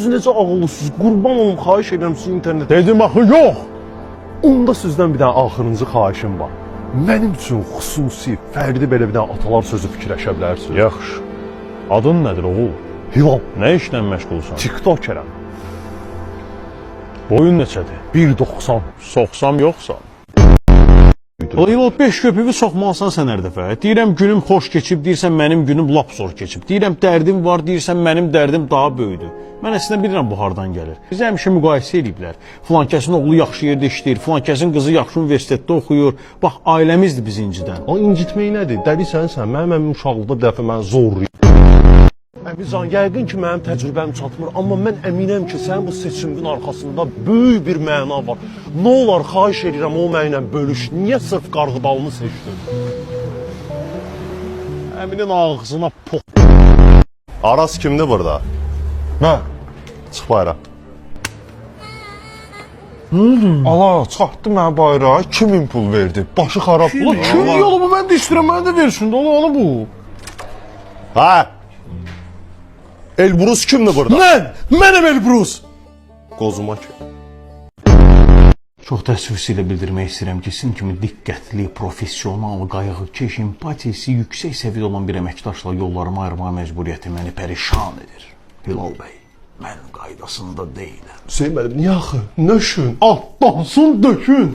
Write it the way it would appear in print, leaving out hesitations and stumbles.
Siz necə ağıllısınız? Qurban olum, xahiş edirəm siz internet. Dedim axı yox. Onda sizdən bir dənə axırıncı xahişim var. Mənim üçün xüsusi, fərdi belə bir dənə atalar sözü fikirləşə bilərsiniz. Yaxşı. Adın nədir oğul? Hilal, Nə işlə məşğulsan? TikTokerəm. Boyun neçədir? 1.90. Soxsam yoxsa? Hilal 5 köpüğü soxmalısan sən hər dəfə. Deyirəm günüm xoş keçib, deyirsən mənim günüm lap zor keçib. Deyirəm dərdim var, deyirsən mənim dərdim daha böyüdür. Mən əslində bilirəm bu hardan gəlir. Bizi həmişə müqayisə ediblər. Filan kəsin oğlu yaxşı yerdə işləyir, filan kəsin qızı yaxşı universitetdə oxuyur. Bax, ailəmizdir bizi incidən. O incitmək nədir? Dəlisən sən. Mənim uşaqlıqda bir dəfə mən zorlayım. Əmizan, yəqin ki, mənim təcrübəm çatmır, amma mən əminəm ki, sənin bu seçimin arxasında böyük bir məna var. Nə olar, xahiş edirəm, o mənimlə bölüş. Niyə sırf qarğıdalını seçdin? Əminin ağzına pox. Aras kimdi burada? Nə? Çıx bayra. Allah, çıxartdı mənə bayrağı, 2000 pul verdi. Başı xarab. Ulan kim yolu bu, mən də istəyirəm, mənə də versin. Onu bu. Ha? Elbrus kimdi burada? Mənəm Elbrus. Qozuma ki. Çox təəssüflə bildirmək istəyirəm ki, sizin kimi diqqətli, professional, qayğıkeş, empatiyası yüksək səviyyədə olan bir əməkdaşla yollarımı ayırmağa məcburiyyəti məni pərişan edir. Hilal bəy, mən qaydasında deyiləm. Hüseyin müəllim, niyə axı? Nöşün, altdansın, dökün.